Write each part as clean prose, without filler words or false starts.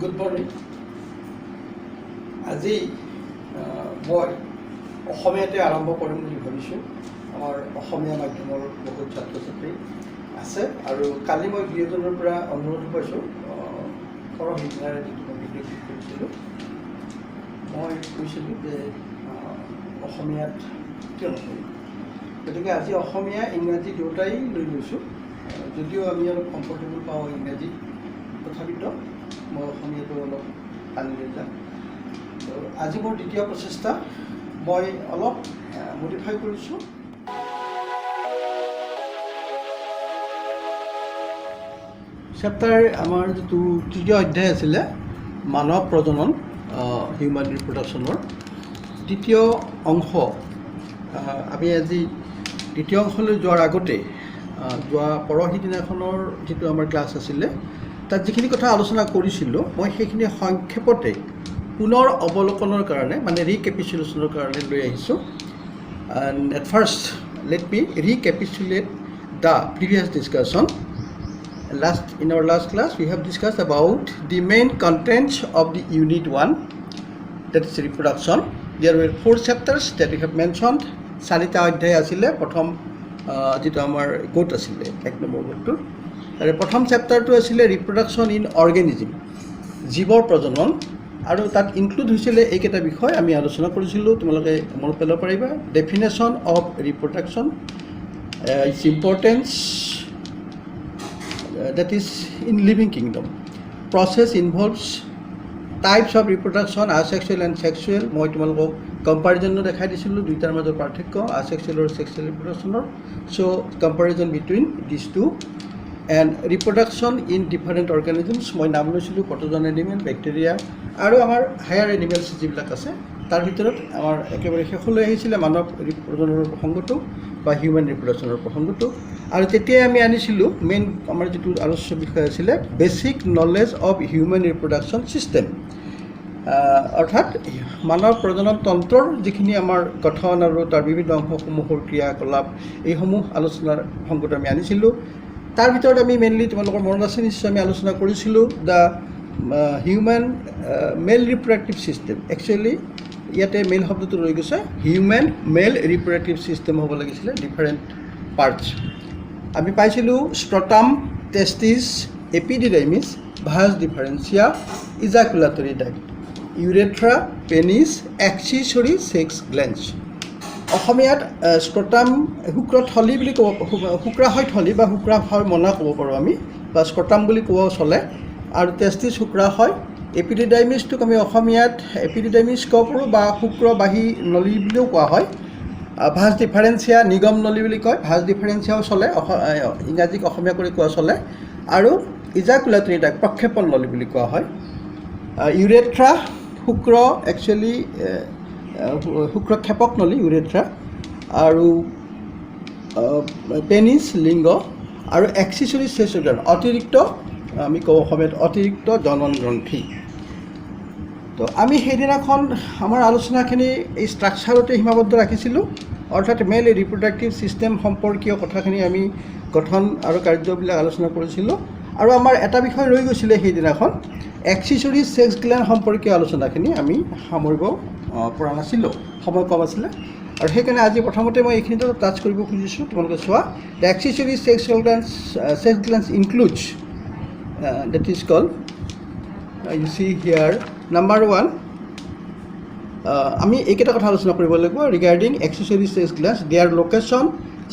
Good morning. আজি মই অসমীয়াতে আৰম্ভ কৰিম বুলি ভাবিছোঁ। আমাৰ অসমীয়া মাধ্যমৰ বহুত ছাত্ৰ ছাত্ৰী আছে আৰু কালি মই দুই এজনৰ পৰা অনুৰোধ পাইছোঁ। সিদিনাৰে যিটো মই ভিডিঅ' কৰিছিলোঁ, মই কৈছিলোঁ যে অসমীয়াত কিয় নকৰিম, গতিকে আজি অসমীয়া ইংৰাজী দুয়োটাই লৈ লৈছোঁ। যদিও আমি অলপ কমফৰ্টেবল পাওঁ ইংৰাজী, তথাপিতো মই অসমীয়াটো অলপ টানি লৈ যাম। তো আজি মোৰ দ্বিতীয় প্ৰচেষ্টা, মই অলপ মডিফাই কৰিছোঁ। চেপ্টাৰ আমাৰ যিটো তৃতীয় অধ্যায় আছিলে মানৱ প্ৰজনন, হিউমেন ৰিপ্ৰডাকশ্যনৰ দ্বিতীয় অংশ। আমি আজি দ্বিতীয় অংশলৈ যোৱাৰ আগতে যোৱা পৰহি দিনাখনৰ যিটো আমাৰ ক্লাছ আছিলে, তাত যিখিনি কথা আলোচনা কৰিছিলোঁ, মই সেইখিনি সংক্ষেপতে পুনৰ অৱলোকনৰ কাৰণে মানে ৰিকেপিচুলেশ্যনৰ কাৰণে লৈ আহিছোঁ। And at first let me recapitulate the previous discussion. In our last class, we have discussed about the main contents of the Unit 1, that is reproduction. There were 4 chapters that we have mentioned. 4টা অধ্যায় আছিলে। প্ৰথম যেটো আমাৰ গোট আছিলে 1 number গোটটো, তাৰে প্ৰথম চেপ্টাৰটো আছিলে ৰিপ্ৰডাকশ্যন ইন অৰ্গেনিজম, জীৱৰ প্ৰজনন, আৰু তাত ইনক্লুড হৈছিলে এইকেইটা বিষয় আমি আলোচনা কৰিছিলোঁ। তোমালোকে মনত পেলাব পাৰিবা। Definition of reproduction, its importance, that is in living kingdom. Process involves types of reproduction, asexual and sexual. মই তোমালোকক কম্পাৰিজনো দেখাই দিছিলোঁ দুইটাৰ মাজৰ পাৰ্থক্য asexual আৰু sexual reproductionৰ. So comparison between these two. And reproduction in different organisms, মই নাম লৈছিলোঁ পটজন এনিমেল, বেক্টেৰিয়া আৰু আমাৰ হায়াৰ এনিমেলছ যিবিলাক আছে। তাৰ ভিতৰত আমাৰ একেবাৰে শেষলৈ আহিছিলে মানৱ প্ৰজননৰ প্ৰসংগটো বা হিউমেন ৰিপ্ৰডাকশ্যনৰ প্ৰসংগটো। আৰু তেতিয়াই আমি আনিছিলোঁ মেইন আমাৰ যিটো আলোচ্য বিষয় আছিলে basic knowledge of human reproduction system, অৰ্থাৎ মানৱ প্ৰজনন তন্ত্ৰৰ যিখিনি আমাৰ গঠন আৰু তাৰ বিভিন্ন অংশসমূহৰ ক্ৰিয়াকলাপ, এইসমূহ আলোচনাৰ সংগত আমি আনিছিলোঁ। তাৰ ভিতৰত আমি মেইনলি তোমালোকৰ মনত আছে নিশ্চয় আমি আলোচনা কৰিছিলোঁ the human male reproductive system. Actually ইয়াতে মেইন শব্দটো ৰৈ গৈছে, হিউমেন মেল ৰিপ্ৰডাক্টিভ ছিষ্টেম হ'ব লাগিছিলে, ডিফাৰেণ্ট পাৰ্টছ। আমি পাইছিলোঁ স্ক্ৰটাম, টেষ্টিছ, এপিডিডাইমিছ, ভাজ ডিফাৰেঞ্চিয়া, ইজাকুলেটৰী duct, urethra, penis, এক্সিছৰী sex glance. অসমীয়াত স্ক্ৰটাম শুক্ৰথলী বুলি ক'ব, শুক্ৰাশয় থলী বা শুক্ৰাশয় মনা ক'ব পাৰোঁ আমি, বা স্ক্ৰটাম বুলি ক'ব চলে। আৰু টেষ্টিছ শুক্ৰাশয়, এপিডিডাইমিছটোক আমি অসমীয়াত এপিডিডাইমিছ ক'ব পাৰোঁ বা শুক্ৰবাহী নলী বুলিও কোৱা হয়। ভাজ ডিফাৰেঞ্চিয়া নিগম নলী বুলি কয়, ভাজ ডিফাৰেঞ্চিয়াও চলে, ইংৰাজীক অসমীয়া কৰি কোৱা চলে। আৰু ইজাকুলেটৰী ডাক্ট প্ৰক্ষেপণ নলী বুলি কোৱা হয়। ইউৰেথ্ৰা শুক্ৰ, একচুৱেলি শুক্ৰক্ষেপক নলী ইউৰেথ্ৰা, আৰু পেনিছ লিংগ, আৰু এক্সিছৰী ছেক্স অৰ্গান অতিৰিক্ত, আমি কওঁ অসমীয়াত অতিৰিক্ত জনন গ্ৰন্থি। তো আমি সেইদিনাখন আমাৰ আলোচনাখিনি এই ষ্ট্ৰাকচাৰতে সীমাবদ্ধ ৰাখিছিলোঁ, অৰ্থাৎ মেল ৰিপ্ৰডাক্টিভ ছিষ্টেম সম্পৰ্কীয় কথাখিনি আমি গঠন আৰু কাৰ্যবিলাক আলোচনা কৰিছিলোঁ। আৰু আমাৰ এটা বিষয় ৰৈ গৈছিলে সেইদিনাখন, এক্সিছৰী ছেক্স গ্লেণ্ড সম্পৰ্কীয় আলোচনাখিনি আমি সামৰিব পৰা নাছিলোঁ, সময় কম আছিলে। আৰু সেইকাৰণে আজি প্ৰথমতে মই এইখিনিতে টাচ কৰিব খুজিছোঁ। তোমালোকে চোৱা, the accessory sex glands includes, that is called, you see here, number 1, আমি এইকেইটা কথা আলোচনা কৰিব লাগিব regarding accessory sex glands, their location,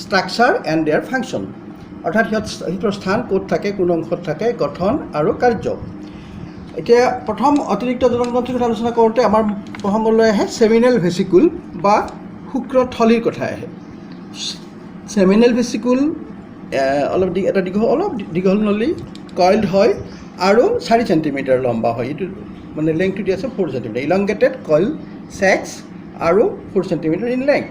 structure and their function, অৰ্থাৎ সিহঁতৰ স্থান ক'ত থাকে, কোন অংশত থাকে, গঠন আৰু কাৰ্য। এতিয়া প্ৰথম অতিৰিক্ত জননগ্ৰন্থিৰ কথা আলোচনা কৰোঁতে আমাৰ প্ৰসংগলৈ আহে ছেমিনেল ভেচিকুল বা শুক্ৰথলীৰ কথা আহে। ছেমিনেল ভেচিকুল অলপ দীঘল নলী, কইল্ড হয় আৰু 4 চেণ্টিমিটাৰ লম্বা হয়। এইটো মানে লেংথটো দি আছে 4 চেণ্টিমিটাৰ, ইলংগেটেড কইল ছেক্স আৰু 4 চেণ্টিমিটাৰ ইন লেংথ।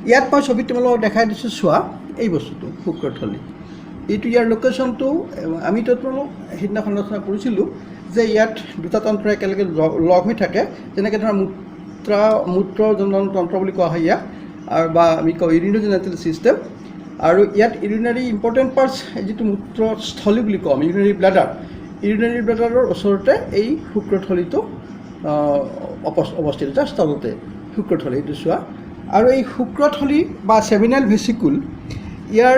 ইয়াত মই ছবিত তোমালোকক দেখাই দিছোঁ, চোৱা এই বস্তুটো শুক্ৰথলী, এইটো ইয়াৰ লোকেশ্যনটো আমিতো তোমালোক সেইদিনাখন আলোচনা কৰিছিলোঁ যে ইয়াত দুটা তন্ত্ৰ একেলগে লগ হৈ থাকে, যেনেকৈ ধৰা মূত্ৰ জনন তন্ত্ৰ বুলি কোৱা হয় ইয়াক, আৰু বা আমি কওঁ ইউৰিনোজেনেটেল ছিষ্টেম। আৰু ইয়াত ইউৰিনাৰী ইম্পৰ্টেণ্ট পাৰ্টছ, যিটো মূত্ৰস্থলী বুলি কওঁ আমি, ইউৰিনাৰী ব্লাডাৰ, ইউৰিনাৰী ব্লাডাৰৰ ওচৰতে এই শুক্ৰথলীটো অৱস্থিত, জাষ্ট তলতে শুক্ৰথলী এইটো চোৱা। আৰু এই শুক্ৰথলী বা সেমিনাল ভেচিকুল ইয়াৰ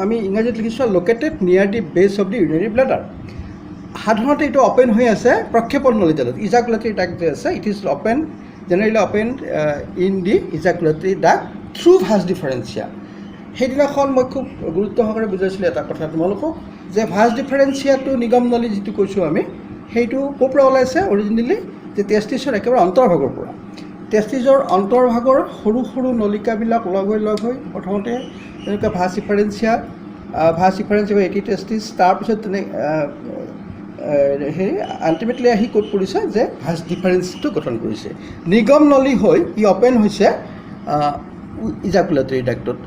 আমি ইংৰাজীত লিখিছোঁ লোকেটেড নিয়াৰ দি বেছ অফ দি ইউৰিনাৰী ব্লাডাৰ। সাধাৰণতে এইটো অপেন হৈ আছে প্ৰক্ষেপণ নলীডালত, ইজাকুলেটৰী ডাক্ট যে আছে, it is open generally open in the ejaculatory duct through vas deferentia. সেইদিনাখন মই খুব গুৰুত্ব সহকাৰে বুজাইছিলোঁ এটা কথা তোমালোকক, যে ভাছ ডিফাৰেঞ্চিয়াটো নিগম নলী যিটো কৈছোঁ আমি, সেইটো ক'ৰ পৰা ওলাইছে অৰিজিনেলি, যে টেষ্টিছৰ একেবাৰে অন্তৰ্ভাগৰ পৰা। টেষ্টিছৰ অন্তৰ্ভাগৰ সৰু সৰু নলিকাবিলাক লগ হৈ প্ৰথমতে তেনেকুৱা ভাছ ডিফাৰেঞ্চিয়া বা এটি টেষ্টিছ, তাৰপিছত আল্টিমেটলি আহি ক'ত পৰিছে, যে ভাছ ডিফাৰেঞ্চটো গঠন কৰিছে। নিগম নলী হৈ ই অপেন হৈছে ইজাকুলেটৰী ডাক্টত।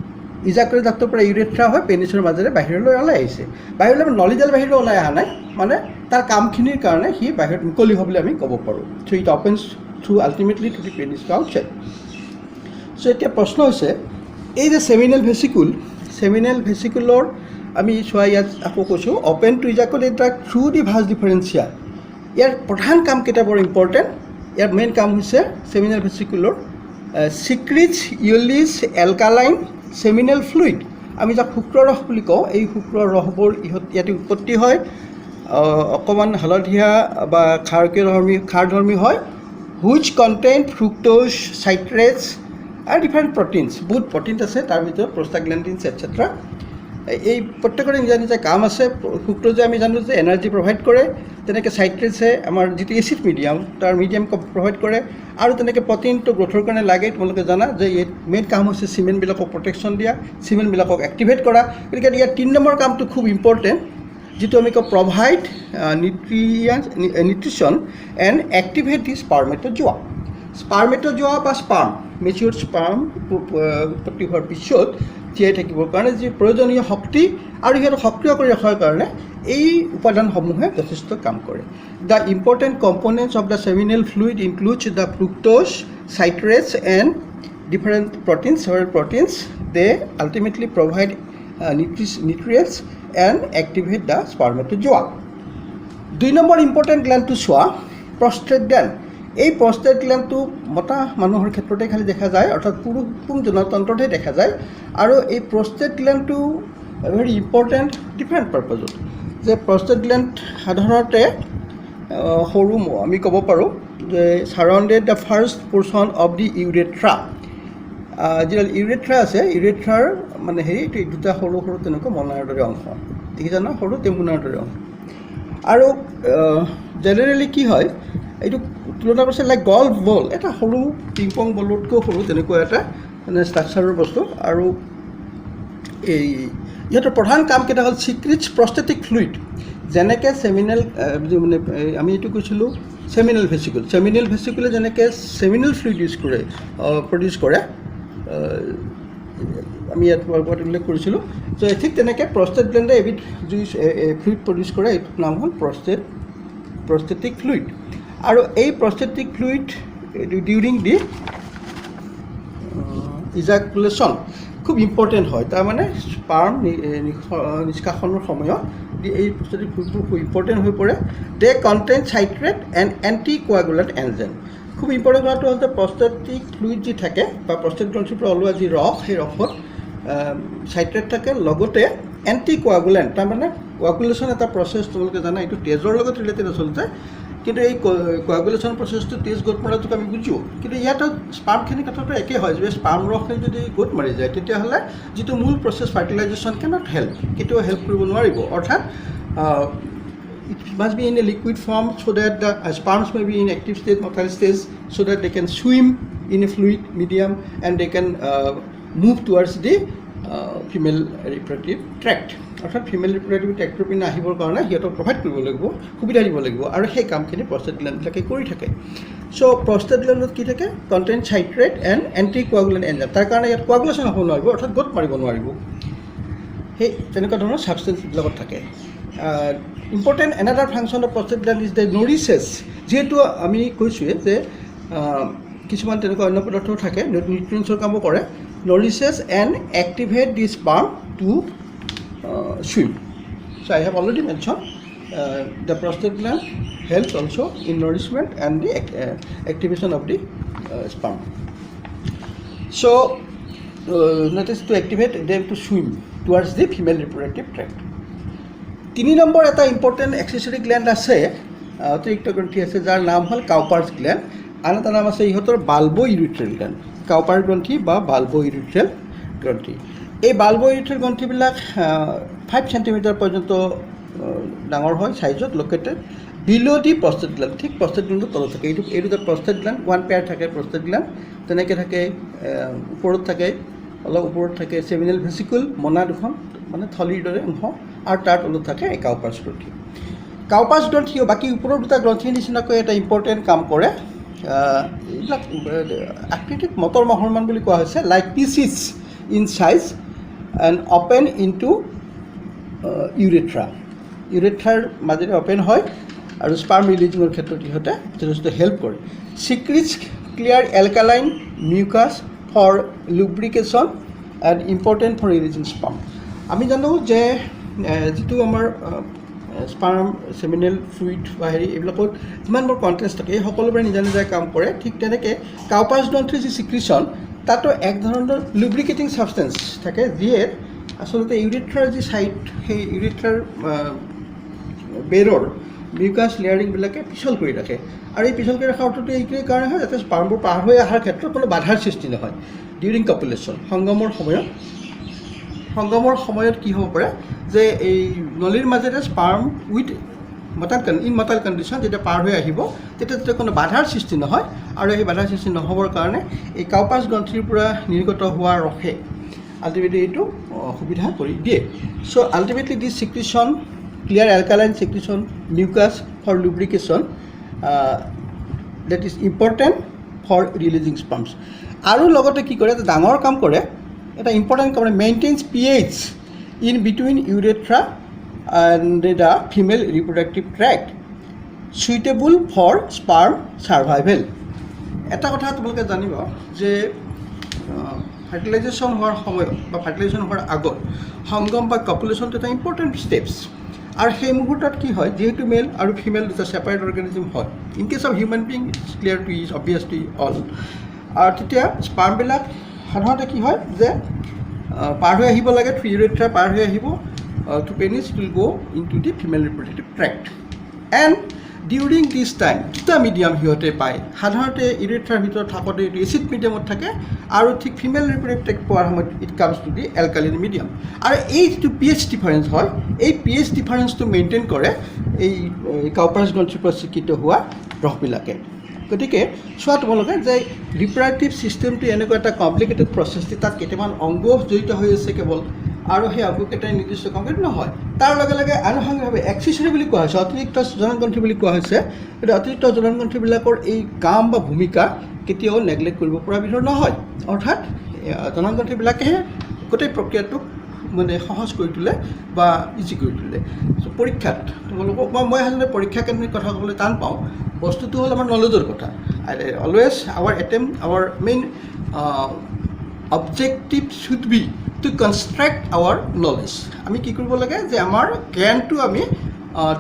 ইজাকুলেটৰী ডাক্টৰ পৰা ইউৰেথ্ৰা হৈ পেনিছৰ মাজেৰে বাহিৰলৈ ওলাই আহিছে। বাহিৰলৈ নলীডাল বাহিৰলৈ ওলাই অহা নাই, মানে তাৰ কামখিনিৰ কাৰণে সি বাহিৰত মুকলি হ'ব বুলি আমি ক'ব পাৰোঁ। So' it opens through ultimately to the penis outside. So' এতিয়া প্ৰশ্ন হৈছে, এই যে সেমিনেল ভেচিকুলৰ আমি চোৱা, ইয়াত আকৌ কৈছোঁ open to ejaculate duct through the vas deferentia. ইয়াৰ প্ৰধান কামকেইটা বৰ ইম্পৰ্টেণ্ট। ইয়াৰ মেইন কাম হৈছে সেমিনেল ভেচিকুলৰ চিক্ৰিটছ ইউলিছ এলকালাইন সেমিনেল ফ্লুইড, আমি যাক শুক্ৰৰস বুলি কওঁ। এই শুক্ৰৰসবোৰ ইয়াতে উৎপত্তি হয়, অকণমান হালধীয়া বা খাৰধৰ্মী হয়, হুইচ কণ্টেইন ফ্ৰুক্টোজ, চাইট্ৰেটছ আৰু ডিফাৰেণ্ট প্ৰটিনছ। বহুত প্ৰটিন আছে, তাৰ ভিতৰত প্ৰষ্টাগ্লেণ্ডিনছ এটচেট্ৰা। এই প্ৰত্যেকৰে নিজা নিজা কাম আছে। ফ্ৰুক্টোজে আমি জানো যে এনাৰ্জি প্ৰভাইড কৰে, তেনেকৈ চাইট্ৰেটছে আমাৰ যিটো এচিড মিডিয়াম তাৰ মিডিয়াম প্ৰভাইড কৰে, আৰু তেনেকৈ প্ৰটিনটো গ্ৰ'থৰ কাৰণে লাগে। তোমালোকে জানা যে ইয়াত মেইন কাম হৈছে চিমেণ্টবিলাকক প্ৰটেকশ্যন দিয়া, চিমেণ্টবিলাকক এক্টিভেট কৰা। গতিকে ইয়াৰ 3 নম্বৰ কামটো খুব ইম্পৰ্টেণ্ট, যিটো আমি কওঁ প্ৰভাইড নিউট্ৰিশ্যন এণ্ড এক্টিভেট দি স্পাৰ্মেটজোৱা। স্পাৰ্মেটজোৱা বা স্পাৰ্ম, মেচিয়ৰ্ড স্পাৰ্ম উৎপত্তি হোৱাৰ পিছত জীয়াই থাকিবৰ কাৰণে যি প্ৰয়োজনীয় শক্তি আৰু সিহঁতক সক্ৰিয় কৰি ৰখাৰ কাৰণে এই উপাদানসমূহে যথেষ্ট কাম কৰে। The important components of the seminal fluid includes the fructose, citrates and different proteins, several proteins. They ultimately provide nutrients and activate the spermatozoa. 2 নম্বৰ ইম্পৰ্টেণ্ট গ্লেণ্ডটো চোৱা, প্ৰষ্ট্ৰেট গ্লেণ্ড। এই প্ৰষ্ট্ৰেট গ্লেণ্ডটো মতা মানুহৰ ক্ষেত্ৰতে খালি দেখা যায়, অৰ্থাৎ পুৰুষ জনতন্ত্ৰতহে দেখা যায়। আৰু এই প্ৰষ্ট্ৰেট গ্লেণ্ডটো ভেৰি ইম্পৰ্টেণ্ট ডিফাৰেণ্ট পাৰ্পাজত। যে প্ৰষ্ট্ৰেট গ্লেণ্ড সাধাৰণতে সৰু, আমি ক'ব পাৰোঁ যে surrounded the first portion of the urethra. যিডাল ইউৰেথ্ৰা আছে, ইউৰেথ্ৰাৰ মানে এইটো দুটা সৰু সৰু তেনেকুৱা মনাৰ দৰে অংশ, দেখিছা ন, সৰু টেম্পুনাৰ দৰে অংশ। আৰু জেনেৰেলি কি হয়, এইটো তুলনা কৰিছে লাইক গল্ফ বল, এটা সৰু পিংপং বলতকৈ সৰু তেনেকুৱা এটা মানে ষ্ট্ৰাকচাৰৰ বস্তু। আৰু এই ইহঁতৰ প্ৰধান কামকেইটা হ'ল চিক্ৰিটছ প্ৰষ্টেটিক ফ্লুইড, যেনেকৈ সেমিনেল মানে আমি এইটো কৈছিলোঁ সেমিনেল ভেচিকুলে যেনেকৈ সেমিনেল ফ্লুইড প্ৰডিউচ কৰে, আমি ইয়াত উল্লেখ কৰিছিলোঁ। চ' ঠিক তেনেকৈ প্ৰষ্টেট গ্লেণ্ডে এবিধ যি ফ্লুইড প্ৰডিউচ কৰে, এইটোৰ নাম হ'ল প্ৰষ্টেটিক ফ্লুইড। আৰু এই প্ৰষ্টেটিক ফ্লুইড ডিউৰিং দি ইজাকুলেশ্যন খুব ইম্পৰ্টেণ্ট হয়। তাৰমানে স্পাৰ্ম নিষ্কাশনৰ সময়ত এই প্ৰষ্টেটিক ফ্লুইডবোৰ খুব ইম্পৰ্টেণ্ট হৈ পৰে। They contain citrate and anticoagulant enzyme. খুব ইম্পৰ্টেণ্ট কথাটো হ'ল যে প্ৰষ্টেটিক ফ্লুইড যি থাকে বা প্ৰষ্টেট গ্ৰন্থিৰ পৰা ওলোৱা যি ৰস, সেই ৰসত চাইট্ৰেট থাকে, লগতে এণ্টি কোৱাগুলেণ্ট। তাৰমানে কোৱাগুলেশ্যন এটা প্ৰচেছ, তোমালোকে জানা এইটো তেজৰ লগত ৰিলেটেড আচলতে, কিন্তু এই কোৱাগুলেশ্যন প্ৰচেছটো তেজ গোট মৰাটোক আমি বুজোঁ। কিন্তু ইয়াত স্পাৰ্মখিনিৰ কথাটো একেই হয়, যে স্পাৰ্ম ৰসখিনি যদি গোট মাৰি যায়, তেতিয়াহ'লে যিটো মূল প্ৰচেছ ফাৰ্টিলাইজেশ্যন কেনট হেল্প, কেতিয়াও হেল্প কৰিব নোৱাৰিব। অৰ্থাৎ it must be in a liquid form so that the sperms may be in active state, motile stage, so that they can swim in a fluid medium and they can move towards the female reproductive tract. অৰ্থাৎ female reproductive tractor পিনে আহিবৰ কাৰণে সিহঁতক provide কৰিব লাগিব, সুবিধা দিব লাগিব, আৰু সেই কামখিনি প্ৰষ্টেট গ্লেণ্ডবিলাকে কৰি থাকে। চ' প্ৰষ্টেট গ্লেণ্ডত কি থাকে, contain citrate and anticoagulant enzyme. তাৰ কাৰণে ইয়াত কোৱাগুলেশ্যন হ'ব নোৱাৰিব, অৰ্থাৎ গোট মাৰিব নোৱাৰিব। সেই তেনেকুৱা ধৰণৰ ছাবষ্টেঞ্চবিলাকত থাকে। Important another function of prostate gland is the nourishes. যিহেতু আমি কৈছোঁৱে যে কিছুমান তেনেকুৱা অন্য পদাৰ্থও থাকে, নিউট্ৰিয়েণ্টছৰ কামো কৰে। Nourishes and activate the sperm to swim. So I have already mentioned the prostate gland helps also in nourishment and the activation of the sperm. So, notice to activate them to swim towards the female reproductive tract. 3 number এটা important accessory gland আছে, অতিৰিক্ত গ্ৰন্থি আছে, যাৰ নাম হ'ল কাউপাৰ্ছ gland. আন এটা নাম আছে ইহঁতৰ বাল্বো ইউৰিথ্ৰেল গ্লেণ্ড, কাউপাৰ গ্ৰন্থি বা বাল্বো ইউৰিথ্ৰেল গ্ৰন্থি। এই বাল্বো ইউৰিথ্ৰেল গ্ৰন্থিবিলাক 5 চেণ্টিমিটাৰ পৰ্যন্ত ডাঙৰ হয় চাইজত, located below the prostate gland, ঠিক প্ৰষ্টেট গ্লেণ্ডৰ তলত থাকে। এই দুটা প্ৰষ্টেট গ্লেণ্ড, 1 পেয়াৰ থাকে প্ৰষ্টেট গ্লেণ্ড, তেনেকৈ থাকে। ওপৰত থাকে, অলপ ওপৰত থাকে চেমিনেল ভেচিকুল, মনা দুখন মানে থলিৰ দৰে অংশ, আৰু তাৰ তলত থাকে এই কাউপাৰ্ছ গ্ৰন্থি। কাউপাৰ্ছ গ্ৰন্থিও বাকী ওপৰৰ দুটা গ্ৰন্থিৰ নিচিনাকৈ এটা ইম্পৰ্টেণ্ট কাম কৰে। এইবিলাক আকৃতিত মটৰ মাহৰমান বুলি কোৱা হৈছে, like pieces in size and open into urethra. ইউৰেথ্ৰাৰ মাজেৰে অপেন হয় আৰু স্পাৰ্ম ৰিলিজিঙৰ ক্ষেত্ৰত ইহঁতে যথেষ্ট হেল্প কৰে। Secrets clear alkaline mucus for lubrication and important for releasing sperm. আমি জানো যে যিটো আমাৰ স্পাৰ্ম চেমিনেল ফ্লুইড বা এইবিলাকত যিমানবোৰ কণ্টেষ্ট থাকে, এই সকলোবোৰে নিজা নিজা কাম কৰে। ঠিক তেনেকৈ কাউপাৰ্ছ গ্ৰন্থিৰ যি চিক্ৰিশ্যন, তাতো এক ধৰণৰ লুব্ৰিকেটিং ছাবষ্টেঞ্চ থাকে, যিয়ে আচলতে ইউৰিথ্ৰাৰ যি ছাইড, সেই ইউৰিথ্ৰাৰ বেৰৰ মিউকাছ লেয়াৰিংবিলাকে পিছল কৰি ৰাখে। আৰু এই পিছল কৰি ৰখাৰ অৰ্থটো এইটোৱেই কাৰণে হয় যাতে স্পাৰ্মবোৰ পাৰ হৈ অহাৰ ক্ষেত্ৰত কোনো বাধাৰ সৃষ্টি নহয়। ডিউৰিং কপুলেশ্যন, সংগমৰ সময়ত কি হ'ব পাৰে যে এই নলীৰ মাজেৰে স্পাৰ্ম উইথ মৰ্টাল কণ্ডিশ্যন যেতিয়া পাৰ হৈ আহিব, তেতিয়া কোনো বাধাৰ সৃষ্টি নহয়। আৰু এই বাধাৰ সৃষ্টি নহ'বৰ কাৰণে এই কাউপাৰ্ছ গ্ৰন্থিৰ পৰা নিৰ্গত হোৱা ৰসে আল্টিমেটলি এইটো সুবিধা কৰি দিয়ে। So' ultimately this secretion, clear alkaline secretion, mucus for lubrication, that is important for releasing sperms. আৰু লগতে কি কৰে, এটা ডাঙৰ কাম কৰে, এটা ইম্পৰ্টেণ্ট কাম কৰে, maintains pH in between urethra and the female reproductive tract, suitable for sperm survival. এটা কথা তোমালোকে জানিব যে ফাৰ্টিলাইজেশ্যন হোৱাৰ সময়ত বা ফাৰ্টিলাইজেশ্যন হোৱাৰ আগত সংগম বা কপুলেশ্যনটো এটা ইম্পৰ্টেণ্ট ষ্টেপছ। আৰু সেই মুহূৰ্তত কি হয়, যিহেতু মেল আৰু ফিমেল দুটা ছেপাৰেট অৰ্গেনিজম হয়, in case of human being it's clear to is obvious to all. আৰু তেতিয়া স্পাৰ্মবিলাক সাধাৰণতে কি হয় যে পাৰ হৈ আহিব লাগে, থ্ৰু ইউৰেথ্ৰা পাৰ হৈ আহিব to penis, it will go' into the female reproductive tract. And during this time দুটা মিডিয়াম সিহঁতে পায়। সাধাৰণতে ইউৰেথ্ৰাৰ ভিতৰত থাকোঁতে এইটো এচিড মিডিয়ামত থাকে, আৰু ঠিক ফিমেল ৰিপ্ৰডাক্টিভ ট্ৰেক্ট পোৱাৰ সময়ত it comes to the alkaline medium. আৰু এই যিটো pH ডিফাৰেঞ্চ হয়, এই pH ডিফাৰেঞ্চটো মেইনটেইন কৰে এই কাউপাৰ্ছ গ্ৰন্থিৰ পৰা স্বীকৃত হোৱা ৰসবিলাকে। গতিকে চোৱা তোমালোকে যে ৰিপ্ৰডাক্টিভ ছিষ্টেমটো এনেকুৱা এটা কমপ্লিকেটেড প্ৰচেছ, তাত কেইটামান অংগ জড়িত হৈ আছে কেৱল, আৰু সেই অংগকেইটাই নিৰ্দিষ্ট কাম কৰি নহয়, তাৰ লগে লগে আনুষংগিকভাৱে এক্সেচৰি বুলি কোৱা হৈছে, অতিৰিক্ত জননগ্ৰন্থি বুলি কোৱা হৈছে। গতিকে অতিৰিক্ত জননগ্ৰন্থিবিলাকৰ এই কাম বা ভূমিকা কেতিয়াও নেগলেক্ট কৰিব পৰা বিধৰ নহয়। অৰ্থাৎ জননগ্ৰন্থিবিলাকেহে গোটেই প্ৰক্ৰিয়াটোক মানে সহজ কৰি তোলে বা ইজি কৰি তোলে। চ' পৰীক্ষাত তোমালোকক মই সাধাৰণতে পৰীক্ষা কেন্দ্ৰিক কথা ক'বলৈ টান পাওঁ। বস্তুটো হ'ল আমাৰ নলেজৰ কথা। Always our main objective should be to construct our knowledge. আমি কি কৰিব লাগে যে আমাৰ জ্ঞানটো আমি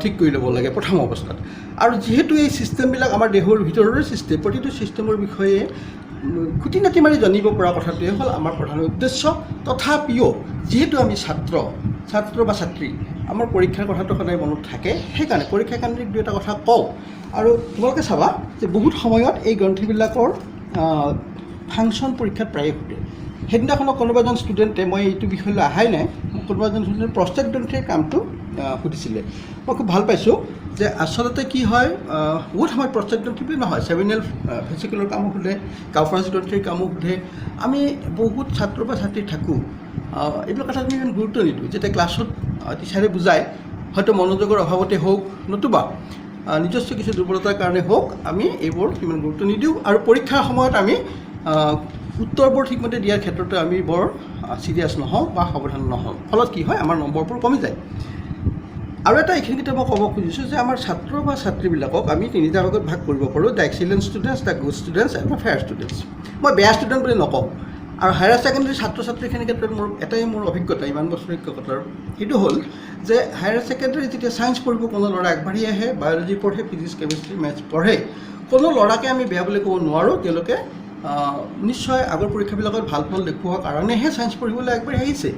ঠিক কৰি ল'ব লাগে প্ৰথম অৱস্থাত। আৰু যিহেতু এই ছিষ্টেমবিলাক আমাৰ দেহৰ ভিতৰৰে ছিষ্টেম, প্ৰতিটো ছিষ্টেমৰ বিষয়ে খুটি নাটি মাৰি জানিব পৰা কথাটোৱে হ'ল আমাৰ প্ৰধান উদ্দেশ্য। তথাপিও যিহেতু আমি ছাত্ৰ বা ছাত্ৰী, আমাৰ পৰীক্ষাৰ কথাটো সদায় মনত থাকে, সেইকাৰণে পৰীক্ষা কেন্দ্ৰিক দুই এটা কথা কওঁ। আৰু তোমালোকে চাবা যে বহুত সময়ত এই গ্ৰন্থিবিলাকৰ ফাংচন পৰীক্ষাত প্ৰায়ে সুধে। সেইদিনাখনক কোনোবা এজন ষ্টুডেণ্টে, মই এইটো বিষয়লৈ অহাই নাই, কোনোবা এজন ষ্টুডেণ্টে প্ৰষ্টেট গ্ৰন্থিৰ কামটো সুধিছিলে। মই খুব ভাল পাইছোঁ যে আচলতে কি হয়, বহুত সময়ত প্ৰষ্টেট গ্ৰন্থি বুলি নহয়, চেমিনেল ভেচিকুলৰ কামো সোধে, কাউপাৰ্ছ গ্ৰন্থিৰ কামো সোধে। আমি বহুত ছাত্ৰ বা ছাত্ৰী থাকোঁ, এইবিলাক কথাত আমি ইমান গুৰুত্ব নিদিওঁ। যেতিয়া ক্লাছত টিচাৰে বুজায়, হয়তো মনোযোগৰ অভাৱতে হওক, নতুবা নিজস্ব কিছু দুৰ্বলতাৰ কাৰণে হওক, আমি এইবোৰ সিমান গুৰুত্ব নিদিওঁ। আৰু পৰীক্ষাৰ সময়ত আমি উত্তৰবোৰ ঠিকমতে দিয়াৰ ক্ষেত্ৰতে আমি বৰ চিৰিয়াছ নহওঁ বা সাৱধান নহওঁ। ফলত কি হয়, আমাৰ নম্বৰবোৰ কমি যায়। আৰু এটা এইখিনিতে মই ক'ব খুজিছোঁ যে আমাৰ ছাত্ৰ বা ছাত্ৰীবিলাকক আমি তিনিটা ভাগত ভাগ কৰিব পাৰোঁ, the excellent students, the good students and the fair students. মই বেয়া ষ্টুডেণ্ট বুলি নকওঁ, আৰু হায়াৰ ছেকেণ্ডেৰী ছাত্ৰ ছাত্ৰীখিনিৰ ক্ষেত্ৰত এটাই মোৰ অভিজ্ঞতা ইমান বছৰ অভিজ্ঞতাৰ সেইটো হ'ল যে হায়াৰ ছেকেণ্ডেৰী যেতিয়া ছায়েন্স পঢ়িব কোনো ল'ৰা আগবাঢ়ি আহে বায়'লজি পঢ়ে ফিজিক্স কেমিষ্ট্ৰি মেথছ পঢ়ে কোনো ল'ৰাকে আমি বেয়া বুলি ক'ব নোৱাৰোঁ তেওঁলোকে নিশ্চয় আগৰ পৰীক্ষাবিলাকত ভাল ফল দেখুওৱাৰ কাৰণেহে ছায়েন্স পঢ়িবলৈ আগবাঢ়ি আহিছে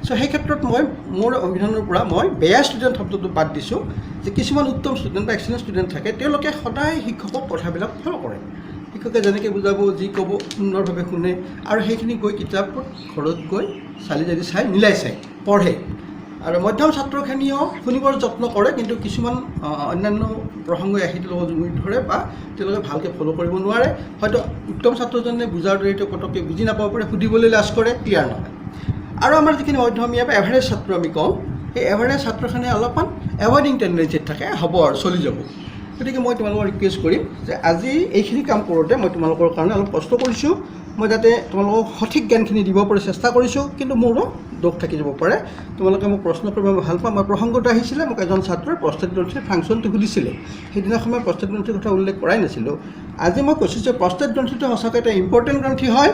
চ' সেই ক্ষেত্ৰত মই মোৰ অভিধানৰ পৰা মই বেয়া ষ্টুডেণ্ট শব্দটো বাদ দিছোঁ যে কিছুমান উত্তম ষ্টুডেণ্ট বা এক্সিলেণ্ট ষ্টুডেণ্ট থাকে তেওঁলোকে সদায় শিক্ষকৰ কথাবিলাক ফ'ল' কৰে শিক্ষকে যেনেকৈ বুজাব যি ক'ব সুন্দৰভাৱে শুনে আৰু সেইখিনি গৈ কিতাপত ঘৰত গৈ চালি জাৰি চাই মিলাই চাই পঢ়ে আৰু মধ্যম ছাত্ৰখিনিয়েও শুনিবৰ যত্ন কৰে কিন্তু কিছুমান অন্যান্য প্ৰসংগই আহি তেওঁলোকক জুমি ধৰে বা তেওঁলোকে ভালকৈ ফ'ল' কৰিব নোৱাৰে হয়তো উত্তম ছাত্ৰজনে বুজাৰ দৰে পটককৈ বুজি নাপাব পাৰে সুধিবলৈ লাজ কৰে ক্লিয়াৰ নহয় আৰু আমাৰ যিখিনি মধ্যমীয়া বা এভাৰেজ ছাত্ৰ আমি কওঁ সেই এভাৰেজ ছাত্ৰখিনিয়ে অলপমান এভইডিং টেণ্ডেঞ্চিত থাকে হ'ব আৰু চলি যাব গতিকে মই তোমালোকক ৰিকুৱেষ্ট কৰিম যে আজি এইখিনি কাম কৰোঁতে মই তোমালোকৰ কাৰণে অলপ কষ্ট কৰিছোঁ মই যাতে তোমালোকক সঠিক জ্ঞানখিনি দিব পাৰে চেষ্টা কৰিছোঁ কিন্তু মোৰো দোষ থাকি যাব পাৰে তোমালোকে মোক প্ৰশ্ন কৰিব মই ভাল পাওঁ মই প্ৰসংগটো আহিছিলে মোক এজন ছাত্ৰই প্ৰস্টেট গ্ৰন্থিৰ ফাংচনটো সুধিছিলে সেইদিনাখন মই প্ৰস্টেট গ্ৰন্থিৰ কথা উল্লেখ কৰাই নাছিলোঁ আজি মই কৈছোঁ যে প্ৰস্টেট গ্ৰন্থিটো সঁচাকৈ এটা ইম্পৰ্টেণ্ট গ্ৰন্থি হয়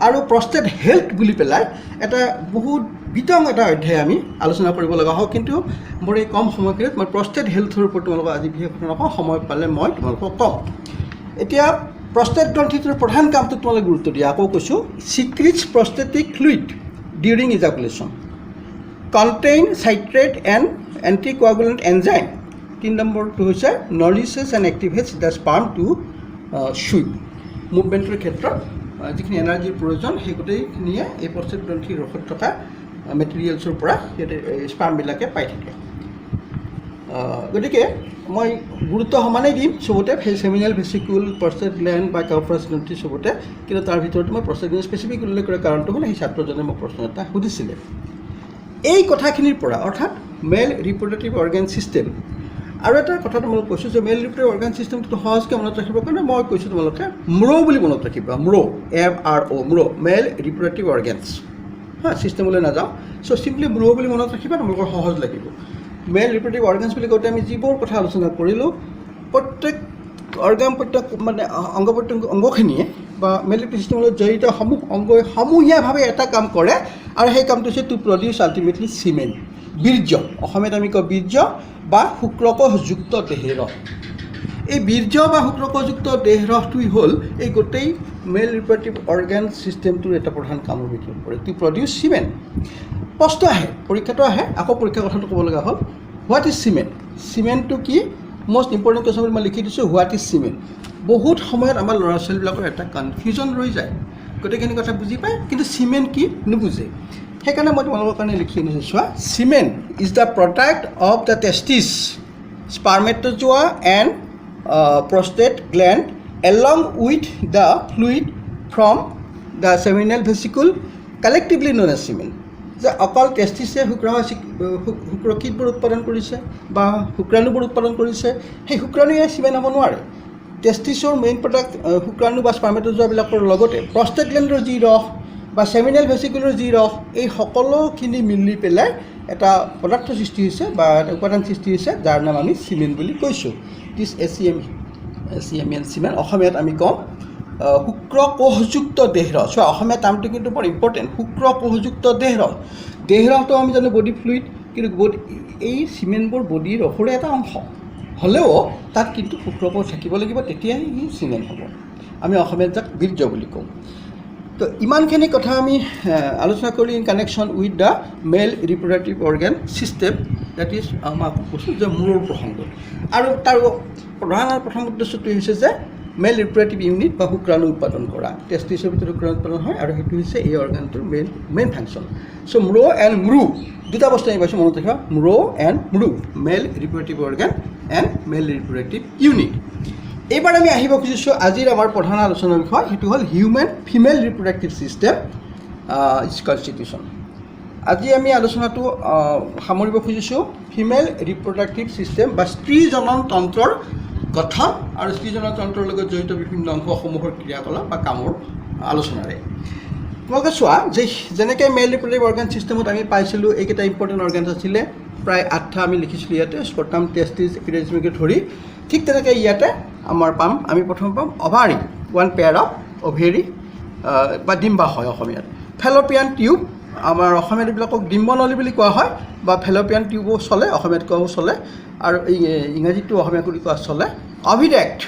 আৰু প্ৰস্টেট হেল্থ বুলি পেলাই এটা বহুত বিতং এটা অধ্যায় আমি আলোচনা কৰিব লগা হয় কিন্তু মোৰ এই কম সময়খিনিত মই প্ৰস্টেট হেল্থৰ ওপৰত তোমালোকক আজি বিশেষ কথা নকওঁ সময় পালে মই তোমালোকক ক'ম এতিয়া প্ৰস্টেট গ্ৰন্থিটোৰ প্ৰধান কামটো তোমালোকে গুৰুত্ব দিয়া আকৌ কৈছোঁ secrets prostatic fluid during ejaculation contain citrate and anticoagulant enzyme 3 নম্বৰটো হৈছে nourishes and activates the sperm to swim মুভমেণ্টৰ ক্ষেত্ৰত যিখিনি এনাৰ্জিৰ প্ৰয়োজন সেই গোটেইখিনিয়ে এই প্ৰস্টেট গ্ৰন্থিৰ ৰসত থকা মেটেৰিয়েলছৰ পৰা সিহঁতে স্পাৰ্মবিলাকে পাই থাকে গতিকে মই গুৰুত্ব সমানেই দিম চবতে সেমিনেল ভেচিকুল প্ৰস্টেট গ্লেণ্ড বা কাৰ্পাছ গ্ৰন্থি চবতে কিন্তু তাৰ ভিতৰত মই প্ৰস্টেট গ্লেণ্ড স্পেচিফিক উল্লেখ কৰাৰ কাৰণটো হ'ল সেই ছাত্ৰজনে মোক প্ৰশ্ন এটা সুধিছিলে এই কথাখিনিৰ পৰা অৰ্থাৎ মেল ৰিপ্ৰডাক্টিভ অৰ্গেন ছিষ্টেম আৰু এটা কথা তোমালোক কৈছোঁ যে মেল ৰিপ্ৰডাক্টিভ অৰ্গেন ছিষ্টেমটো সহজকৈ মনত ৰাখিবৰ কাৰণে মই কৈছোঁ তোমালোকে MRO বুলি মনত ৰাখিবা MRO MRO মেল ৰিপ্ৰডাক্টিভ অৰ্গেনছ ছিষ্টেমলৈ নাযাওঁ চ' চিম্পলি MRO বুলি মনত ৰাখিবা তোমালোকৰ সহজ লাগিব মেল ৰিপ্ৰডাক্টিভ অৰ্গেনছ বুলি কওঁতে আমি যিবোৰ কথা আলোচনা কৰিলোঁ প্ৰত্যেক মানে অংগ প্ৰত্যংগ অংগখিনিয়ে বা মেল ৰিপ্ৰডাক্টিভ ছিষ্টেমলৈ জড়িত অংগই সমূহীয়াভাৱে এটা কাম কৰে আৰু সেই কামটো হৈছে টু প্ৰডিউচ আল্টিমেটলি চিমেন বীৰ্য অসমীয়াত আমি কওঁ বীৰ্য বা শুক্ৰকোষযুক্ত দেহৰস এই বীৰ্য বা শুক্ৰকোষযুক্ত দেহৰসটোৱেই হ'ল এই গোটেই মেল ৰিপ্ৰডাক্টিভ অৰ্গেন ছিষ্টেমটোৰ এটা প্ৰধান কামৰ ভিতৰত পৰে টু প্ৰডিউচ চিমেন প্ৰশ্ন আহে পৰীক্ষাটো আহে আকৌ পৰীক্ষাৰ কথাটো ক'ব লগা হ'ল হোৱাট ইজ চিমেন চিমেনটো কি মষ্ট ইম্পৰ্টেণ্ট কুৱেশ্যন বুলি মই লিখি দিছোঁ হোৱাট ইজ চিমেন বহুত সময়ত আমাৰ ল'ৰা ছোৱালীবিলাকৰ এটা কনফিউজন ৰৈ যায় গোটেইখিনি কথা বুজি পায় কিন্তু চিমেন কি নুবুজে সেইকাৰণে মই তোমালোকৰ কাৰণে লিখি আনিছোঁ চোৱা semen is the product of the testes spermatozoa and prostate gland along with the fluid from the seminal vesicle collectively known as semen যে অকল টেষ্টিছে শুক্ৰকীটবোৰ উৎপাদন কৰিছে বা শুক্ৰাণুবোৰ উৎপাদন কৰিছে সেই শুক্ৰাণুৱে চিমেন হ'ব নোৱাৰে টেষ্টিছৰ মেইন প্ৰডাক্ট শুক্ৰাণু বা স্পাৰ্মেটজোৱাবিলাকৰ লগতে প্ৰষ্টেট গ্লেণ্ডৰ যি ৰস বা সেমিনেল ভেচিকুলৰ যি ৰস এই সকলোখিনি মিলি পেলাই এটা পদাৰ্থ সৃষ্টি হৈছে বা এটা উপাদান সৃষ্টি হৈছে যাৰ নাম আমি চিমেন বুলি কৈছোঁ দিছ এচিএমিএন চিমেন অসমীয়াত আমি কওঁ শুক্ৰকোষযুক্ত দেহৰস চোৱা অসমীয়া টাৰ্মটো কিন্তু বৰ ইম্পৰ্টেণ্ট শুক্ৰকোষযুক্ত দেহৰসটো আমি জানো বডি ফ্লুইড কিন্তু এই চিমেনবোৰ বডিৰ ৰসৰে এটা অংশ হ'লেও তাত কিন্তু শুক্ৰকোষ থাকিব লাগিব তেতিয়াহে ই চিমেন হ'ব আমি অসমীয়াত যাক বীৰ্য বুলি কওঁ তো ইমানখিনি কথা আমি আলোচনা কৰি in connection with the male reproductive organ system that is আমাক কৈছোঁ যে মূৰৰ প্ৰসংগ আৰু তাৰ প্ৰথম উদ্দেশ্যটো হৈছে যে মেল ৰিপ্ৰডাক্টিভ ইউনিট বা শুক্ৰাণু উৎপাদন কৰা টেষ্টিছৰ ভিতৰত শুক্ৰাণু উৎপাদন হয় আৰু সেইটো হৈছে এই অৰ্গেনটোৰ main function so' MRO and MRU দুটা বস্তু আমি পাইছোঁ মনত ৰাখিবা MRO and MRU male reproductive organ and male reproductive unit এইবাৰ আমি আহিব খুজিছোঁ আজিৰ আমাৰ প্ৰধান আলোচনাৰ বিষয় সেইটো হ'ল human female reproductive system its constitution আজি আমি আলোচনাটো সামৰিব খুজিছোঁ ফিমেল ৰিপ্ৰডাক্টিভ ছিষ্টেম বা স্ত্ৰী জননতন্ত্ৰৰ গঠন আৰু স্ত্ৰী জননতন্ত্ৰৰ লগত জড়িত বিভিন্ন অংশসমূহৰ ক্ৰিয়াকলাপ বা কামৰ আলোচনাৰে তোমালোকে চোৱা যে যেনেকৈ মেল ৰিপ্ৰডাক্টিভ অৰ্গেন ছিষ্টেমত আমি পাইছিলোঁ এইকেইটা ইম্পৰ্টেণ্ট অৰ্গেনছ আছিলে প্ৰায় 8টা আমি লিখিছিলোঁ ইয়াতে স্কটাম টেষ্টিছ এপিডাৰ্মিছকে ধৰি ঠিক তেনেকৈ ইয়াতে আমি প্ৰথম পাম ovary one pair of ovary বা ডিম্বা হয় অসমীয়াত। ফেলোপিয়ান টিউব আমাৰ অসমীয়াত এইবিলাকক ডিম্বনলী বুলি কোৱা হয় বা ফেলোপিয়ান টিউবো চলে, অসমীয়াত কোৱাও চলে, আৰু ইংৰাজীটো অসমীয়া বুলি কোৱা চলে। অভিডেক্ট,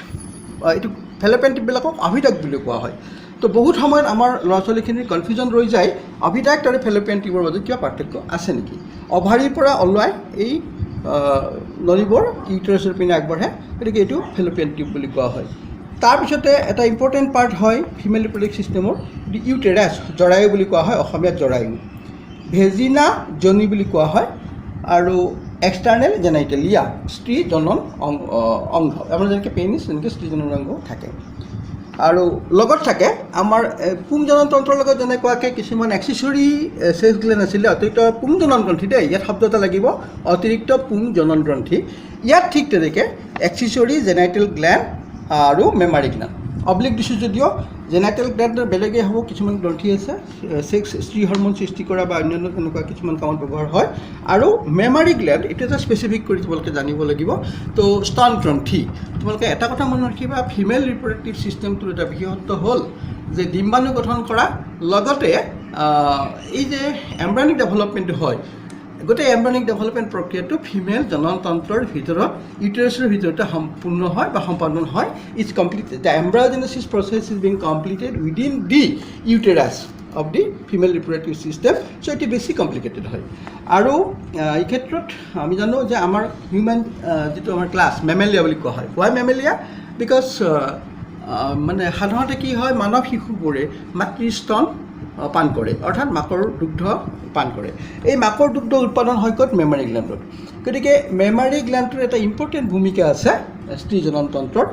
এইটো ফেলোপিয়ান টিউববিলাকক অভিডেক্ট বুলি কোৱা হয়। তো বহুত সময়ত আমাৰ ল'ৰা ছোৱালীখিনিৰ কনফিউজন ৰৈ যায় অভিডাক্ট আৰু ফেলোপিয়ান টিউবৰ মাজত কিবা পাৰ্থক্য আছে নেকি। অভাৰীৰ পৰা ওলোৱাই এই নলীবোৰ ইউটেৰাছৰ পিনে আগবাঢ়ে, গতিকে এইটো ফেলোপিয়ান টিউব বুলি কোৱা হয়। তাৰপিছতে এটা ইম্পৰ্টেণ্ট পাৰ্ট হয় ফিমেল ৰিপ্ৰডাক্টিভ ছিষ্টেমৰ ইউটেৰাছ, জৰায়ু বুলি কোৱা হয়, অসমীয়াত জৰায়ু। ভেজিনা জনি বুলি কোৱা হয়, আৰু এক্সটাৰ্নেল জেনাইটেলিয়া স্ত্ৰী জনন অংগ, আমাৰ যেনেকৈ পেনিছ তেনেকৈ স্ত্ৰী জনন অংগ থাকে। আৰু লগত থাকে আমাৰ পুংজনন তন্ত্ৰৰ লগত যেনেকুৱাকৈ কিছুমান এক্সেচৰি চেক্স গ্লেণ্ড আছিলে, অতিৰিক্ত পুংজনন গ্ৰন্থি দেই, ইয়াত শব্দ এটা লাগিব, অতিৰিক্ত পুংজনন গ্ৰন্থি। ইয়াত ঠিক তেনেকৈ এক্সেচৰি জেনাইটেল গ্লেণ্ড আৰু মেমাৰী গ্লেণ্ড। অব্লিক দিছোঁ যদিও জেনাইটেল গ্লেণ্ডৰ বেলেগেই হ'ব, কিছুমান গ্ৰন্থি আছে চেক্স স্ত্ৰী হৰমন সৃষ্টি কৰা বা অন্যান্য তেনেকুৱা কিছুমান কামত ব্যৱহাৰ হয়। আৰু মেমাৰী গ্লেণ্ড এইটো এটা স্পেচিফিক কৰি তোমালোকে জানিব লাগিব। তো স্তন গ্ৰন্থি, তোমালোকে এটা কথা মনত ৰাখিবা, ফিমেল ৰিপ্ৰডাক্টিভ ছিষ্টেমটোৰ এটা বিশেষত্ব হ'ল যে ডিম্বাণু গঠন কৰা লগতে এই যে এম্ব্ৰায়নিক ডেভেলপমেণ্টটো হয়, গোটেই এম্ব্ৰায়নিক ডেভেলপমেণ্ট প্ৰক্ৰিয়াটো ফিমেল জননতন্ত্ৰৰ ভিতৰত ইউটেৰাছৰ ভিতৰতে সম্পূৰ্ণ হয় বা সম্পাদন হয়। It's complete, the embryogenesis process is being completed within the uterus of the female reproductive system. So' এটি বেছি কমপ্লিকেটেড হয়। আৰু এই ক্ষেত্ৰত আমি জানো যে আমাৰ হিউমেন যিটো আমাৰ ক্লাছ মেমেলিয়া বুলি কোৱা হয়। হোৱাই মেমেলিয়া? বিকজ মানে সাধাৰণতে কি হয়, মানৱ শিশুবোৰে মাতৃ স্তন পান কৰে, অৰ্থাৎ মাকৰ দুগ্ধ পান কৰে। এই মাকৰ দুগ্ধ উৎপাদন হয় ক'ত? মেমাৰী গ্লেণ্ডত। গতিকে মেমাৰী গ্লেণ্ডটোৰ এটা ইম্পৰ্টেণ্ট ভূমিকা আছে স্ত্ৰী জননতন্ত্ৰৰ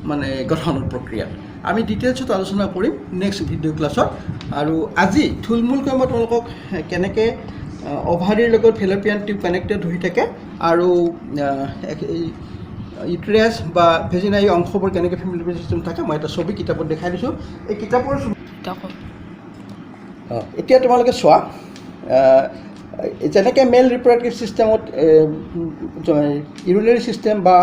মানে গঠনৰ প্ৰক্ৰিয়াত। আমি ডিটেইলছত আলোচনা কৰিম নেক্সট ভিডিঅ' ক্লাছত। আৰু আজি থুলমূলকৈ মই তোমালোকক কেনেকৈ অভাৰীৰ লগত ফেলোপিয়ান টিউব কানেক্টেড হৈ থাকে আৰু ইউটেৰাছ বা ভেজিনা এই অংশবোৰ কেনেকৈ ফিমেল ৰিপ্ৰডাক্টিভ ছিষ্টেম থাকে মই এটা ছবি কিতাপত দেখাই দিছোঁ। এই কিতাপৰ এতিয়া তোমালোকে চোৱা, যেনেকৈ মেল ৰিপ্ৰডাক্টিভ ছিষ্টেমত ইউৰিনেৰী ছিষ্টেম বা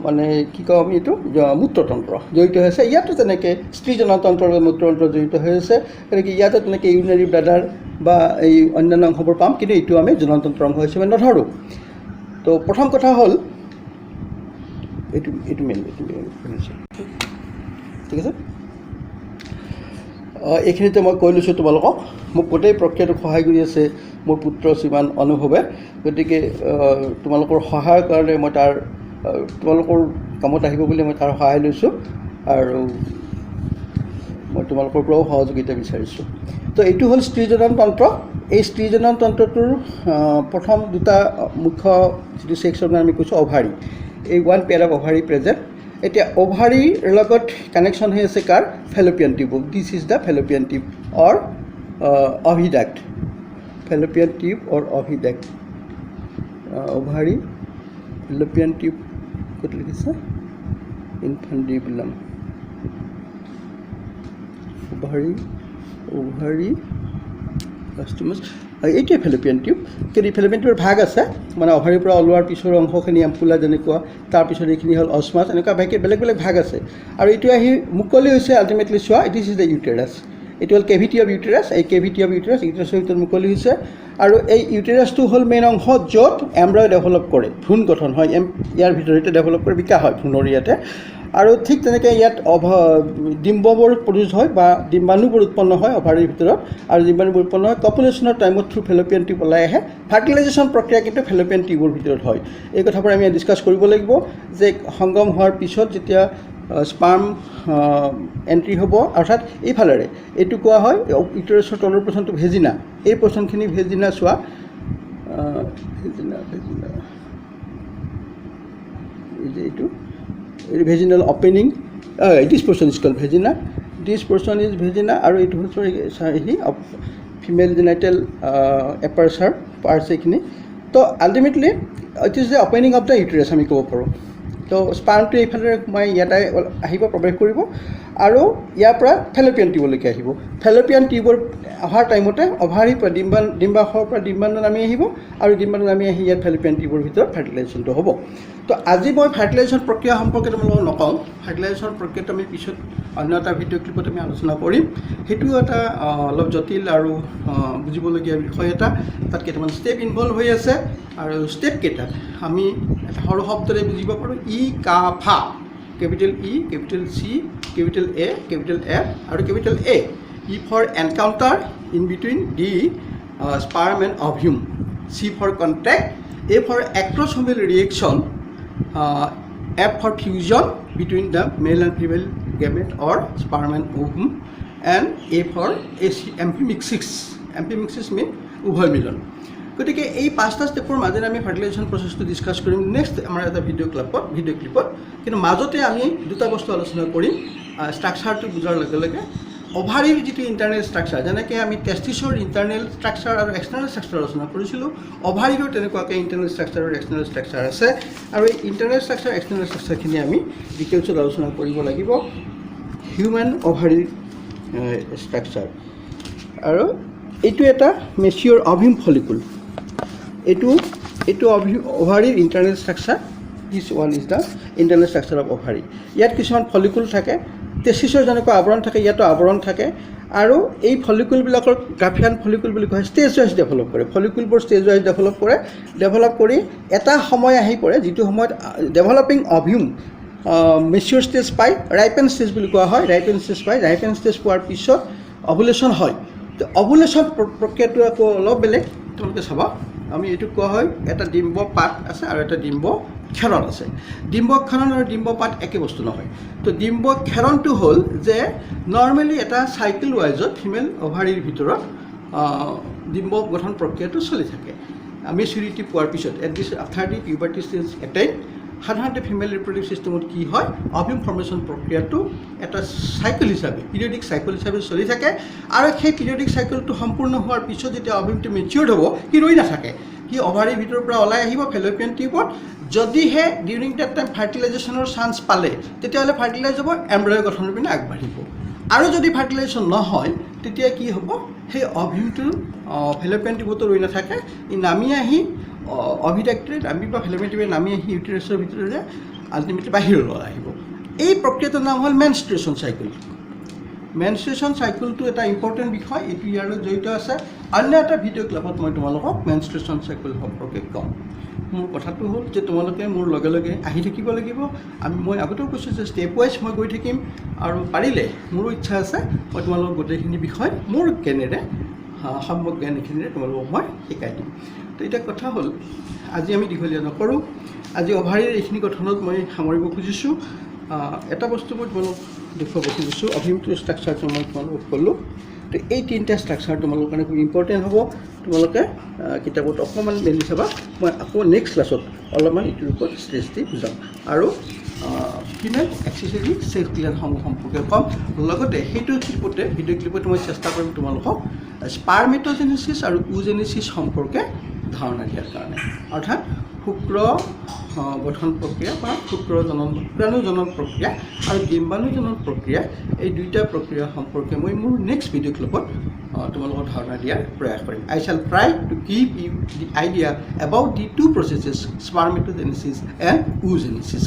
মানে কি কওঁ আমি এইটো মূত্ৰতন্ত্ৰ জড়িত হৈ আছে, ইয়াতো তেনেকৈ স্ত্ৰী জননতন্ত্ৰৰ মূত্ৰতন্ত্ৰ জড়িত হৈ আছে। গতিকে ইয়াতো তেনেকৈ ইউৰিনেৰী ব্লাডাৰ বা এই অন্যান্য অংশবোৰ পাম, কিন্তু এইটো আমি জননতন্ত্ৰ অংশ হিচাপে নধৰোঁ। তো প্ৰথম কথা হ'ল এইটো মেইন, ঠিক আছে। এইখিনিতে মই কৈ লৈছোঁ তোমালোকক, মোক গোটেই প্ৰক্ৰিয়াটোক সহায় কৰি আছে মোৰ পুত্ৰ শ্ৰীমান অনুভৱে। গতিকে তোমালোকৰ সহায়ৰ কাৰণে মই তাৰ তোমালোকৰ কামত আহিব বুলি মই তাৰ সহায় লৈছোঁ, আৰু মই তোমালোকৰ পৰাও সহযোগিতা বিচাৰিছোঁ। তো এইটো হ'ল স্ত্ৰী জননতন্ত্ৰ। এই স্ত্ৰী জননতন্ত্ৰটোৰ প্ৰথম দুটা মুখ্য যিটো ছেকশ্যন আমি কৈছোঁ অভাৰী, এই one pair of ovary present. এতিয়া অভাৰীৰ লগত কানেকশ্যন হৈ আছে কাৰ? Fallopian tube. This is the fallopian tube or oviduct, fallopian tube or oviduct. Ovary fallopian tube ক'ত লিখিছে? ইনফাণ্ডিবুলাম। অভাৰী এইটোৱে ফেলোপিয়ান টিউব। কিন্তু ফেলোপিয়ান টিউবৰ ভাগ আছে, মানে অভাৰীৰ পৰা ওলোৱাৰ পিছৰ অংশখিনি এম্পুলা যেনেকুৱা, তাৰপিছত এইখিনি হ'ল অস্মাছ, এনেকুৱা বেলেগ বেলেগ ভাগ আছে। আৰু এইটো আহি মুকলি হৈছে আল্টিমেটলি চোৱা, ইট ইজ দ্য ইউটেৰাছ। এইটো হ'ল কেভিটি অফ ইউটেৰাছ। এই কেভিটি অফ ইউটেৰাছ ইউটেৰাছৰ ভিতৰত মুকলি হৈছে। আৰু এই ইউটেৰাছটো হ'ল মেইন অংশ য'ত এম্ব্ৰয় ডেভেলপ কৰে, ভ্ৰূণ গঠন হয়, ইয়াৰ ভিতৰতে ডেভেলপ কৰি বিকাশ হয় ভ্ৰূণৰ ইয়াতে। আৰু ঠিক তেনেকৈ ইয়াত ডিম্ববোৰ প্ৰডিউচ হয় বা ডিম্বাণুবোৰ উৎপন্ন হয় অভাৰীৰ ভিতৰত, আৰু ডিম্বাণুবোৰ উৎপন্ন হয় কপুলেশ্যনৰ টাইমত থ্ৰু ফেলোপিয়ান টিউব ওলাই আহে। ফাৰ্টিলাইজেশ্যন প্ৰক্ৰিয়া কিন্তু ফেলোপিয়ান টিউবৰ ভিতৰত হয়। এই কথাবোৰ আমি ডিছকাছ কৰিব লাগিব যে সংগম হোৱাৰ পিছত যেতিয়া স্পাৰ্ম এণ্ট্ৰি হ'ব, অৰ্থাৎ এইফালেৰে এইটো কোৱা হয় ইউটেৰাছৰ তলৰ পৰ্চনটো ভেজিনা, এই পৰ্চনখিনি ভেজিনা চোৱা, ভেজিনা এই যে এইটো vaginal opening, this portion is called vagina, this portion is vagina. আৰু এইটো হ'ল ফিমেল জেনাইটেল এপাৰ্চাৰ পাৰ্টছ এইখিনি। তো ultimately it is the opening of the uterus আমি ক'ব পাৰোঁ। তো স্পাৰ্মটো এইফালে মই ইয়াতে আহিব, প্ৰৱেশ কৰিব, আৰু ইয়াৰ পৰা ফেলোপিয়ান টিউবলৈকে আহিব। ফেলোপিয়ান টিউবৰ অহাৰ টাইমতে অভাৰীৰ পৰা ডিম্বাশয়ৰ পৰা ডিম্বাণু নামি আহিব, আৰু ডিম্বাণু নামি আহি ইয়াত ফেলোপিয়ান টিউবৰ ভিতৰত ফাৰ্টিলাইজেশ্যনটো হ'ব। তো আজি মই ফাৰ্টিলাইজেশ্যন প্ৰক্ৰিয়া সম্পৰ্কে তোমালোকক নকওঁ ফাৰ্টিলাইজেশ্যন প্ৰক্ৰিয়াটো আমি পিছত অন্য এটা ভিডিঅ' ক্লিপত আমি আলোচনা কৰিম সেইটো এটা অলপ জটিল আৰু বুজিবলগীয়া বিষয় এটা তাত কেইটামান ষ্টেপ ইনভলভ হৈ আছে আৰু ষ্টেপকেইটাত আমি এটা সৰু শব্দৰে বুজিব পাৰোঁ ই কা ফা capital E capital C capital A capital F আৰু capital A E for encounter in between the sperm and ovum, C for contact, A for acrosomal reaction, F for fusion between the male and female gamete or sperm and ovum, and A for amphimixis. Amphimixis means উভয় মিলন গতিকে এই পাঁচটা ষ্টেপৰ মাজেৰে আমি fertilisation প্ৰচেছটো discuss কৰিম next আমাৰ এটা ভিডিঅ' ক্লিপত কিন্তু মাজতে আমি দুটা বস্তু আলোচনা কৰিম ষ্ট্ৰাকচাৰটো বুজাৰ লগে লগে অভাৰীৰ যিটো ইণ্টাৰনেল ষ্ট্ৰাকচাৰ যেনেকৈ আমি টেষ্টিছৰ ইণ্টাৰনেল ষ্ট্ৰাকচাৰ আৰু এক্সটাৰ্নেল ষ্ট্ৰাকচাৰ আলোচনা কৰিছিলোঁ অভাৰীৰো তেনেকুৱাকৈ ইণ্টাৰনেল ষ্ট্ৰাকচাৰ আৰু এক্সটাৰ্নেল ষ্ট্ৰাকচাৰ আছে আৰু এই ইণ্টাৰনেল ষ্ট্ৰাকচাৰ এক্সটাৰ্নেল ষ্ট্ৰাকচাৰখিনি আমি ডিটেইলছত আলোচনা কৰিব লাগিব হিউমেন অভাৰীৰ ষ্ট্ৰাকচাৰ আৰু এইটো এটা মেচিয়ৰ অভিম ফলিকুল এইটো অভাৰীৰ internal structure this one is the internal structure of ovary ইয়াত কিছুমান ফলিকুল থাকে টেষ্টিছৰ যেনেকুৱা আৱৰণ থাকে ইয়াতো আৱৰণ থাকে আৰু এই ফলিকুলবিলাকৰ গ্ৰাফিয়ান ফলিকুল বুলি কোৱা হয় ষ্টেজ ৱাইজ ডেভেলপ কৰে ফলিকুলবোৰ ষ্টেজ ৱাইজ ডেভেলপ কৰি এটা সময় আহি পৰে যিটো সময়ত ডেভেলপিং অভিউম মেচিয়ৰ ষ্টেজ পায় ৰাইপেন ষ্টেজ বুলি কোৱা হয় ৰাইপেন ষ্টেজ পোৱাৰ পিছত অভুলেশ্যন হয় তো অভুলেশ্যন প্ৰক্ৰিয়াটো আকৌ অলপ বেলেগ তোমালোকে চাবা আমি এইটোক কোৱা হয় এটা ডিম্ব পাত আছে আৰু এটা ডিম্ব ক্ষৰণ আছে ডিম্ব ক্ষৰণ আৰু ডিম্ব পাত একে বস্তু নহয় তো ডিম্ব ক্ষৰণটো হ'ল যে নৰ্মেলি এটা চাইকেল ৱাইজত ফিমেল অভাৰীৰ ভিতৰত ডিম্ব গঠন প্ৰক্ৰিয়াটো চলি থাকে মেচিউৰিটি পোৱাৰ পিছত আফটাৰ দি পিউবাৰ্টি ষ্টেজ এটেইন সাধাৰণতে ফিমেল ৰিপ্ৰডাক্টিভ ছিষ্টেমত কি হয় অভিম ফৰ্মেশ্যন প্ৰক্ৰিয়াটো এটা চাইকেল হিচাপে পিৰিয়ডিক চাইকেল হিচাপে চলি থাকে আৰু সেই পিৰিয়ডিক চাইকেলটো সম্পূৰ্ণ হোৱাৰ পিছত যেতিয়া অভিমটো মেচিয়ৰ্ড হ'ব সি ৰৈ নাথাকে সি অভাৰীৰ ভিতৰৰ পৰা ওলাই আহিব ফেলোপিয়ান টিউবত যদিহে ডিউৰিং ডেট টাইম ফাৰ্টিলাইজেশ্যনৰ চান্স পালে তেতিয়াহ'লে ফাৰ্টিলাইজ হ'ব এম্ব্ৰয় গঠনৰ পিনে আগবাঢ়িব আৰু যদি ফাৰ্টিলাইজেশ্যন নহয় তেতিয়া কি হ'ব সেই অভিমটো ফেলোপিয়ান টিউবতো ৰৈ নাথাকে ই নামি আহি অভিডাক্টৰে নামি বা ফেলোপিয়ান টিউবে নামি আহি ইউটেৰাছৰ ভিতৰৰে আল্টিমেটলি বাহিৰলৈ আহিব এই প্ৰক্ৰিয়াটোৰ নাম হ'ল মেনষ্ট্ৰুৱেশ্যন চাইকেল মেনষ্ট্ৰুৱেশ্যন চাইকেলটো এটা ইম্পৰ্টেণ্ট বিষয় এইটো ইয়াৰ লগত জড়িত আছে অন্য এটা ভিডিঅ' ক্লাবত মই তোমালোকক মেনষ্ট্ৰুৱেশ্যন চাইকেল সম্পৰ্কে ক'ম মোৰ কথাটো হ'ল যে তোমালোকে মোৰ লগে লগে আহি থাকিব লাগিব মই আগতেও কৈছোঁ যে ষ্টেপ ৱাইজ মই গৈ থাকিম আৰু পাৰিলে মোৰো ইচ্ছা আছে মই তোমালোকক গোটেইখিনি বিষয় মোৰ জ্ঞানেৰে সম্যক জ্ঞান এইখিনিৰে তোমালোকক মই শিকাই দিম তো এতিয়া কথা হ'ল আজি আমি দীঘলীয়া নকৰোঁ আজি অভাৰীৰ এইখিনি গঠনত মই সামৰিব খুজিছোঁ এটা বস্তু মই তোমালোকক দেখুৱাব খুজিছোঁ অভিমটোৰ ষ্ট্ৰাকচাৰটো মই তোমালোকক ক'লোঁ তো এই তিনিটা ষ্ট্ৰাকচাৰ তোমালোকৰ কাৰণে খুব ইম্পৰ্টেণ্ট হ'ব তোমালোকে কিতাপত অকণমান মেলি চাবা মই আকৌ নেক্সট ক্লাছত অলপমান ইটোৰ ওপৰত ষ্ট্ৰেছ দি বুজাম আৰু ফিমেল এক্সেচৰি ছেক্স গ্লেণ্ডসমূহ সম্পৰ্কে ক'ম লগতে সেইটো ভিডিঅ' ক্লিপতে মই চেষ্টা কৰিম তোমালোকক স্পাৰ্মেট'জেনেচিছ আৰু ওজেনেচিছ সম্পৰ্কে ধাৰণা দিয়াৰ কাৰণে অৰ্থাৎ শুক্ৰ গঠন প্ৰক্ৰিয়া বা শুক্ৰাণু জনন প্ৰক্ৰিয়া আৰু ডিম্বাণু জনন প্ৰক্ৰিয়া এই দুইটা প্ৰক্ৰিয়া সম্পৰ্কে মই মোৰ নেক্সট ভিডিঅ' ক্লিপত তোমালোকক ধাৰণা দিয়াৰ প্ৰয়াস কৰিম I shall try to give you the idea about the two processes spermatogenesis and ওজেনেচিছ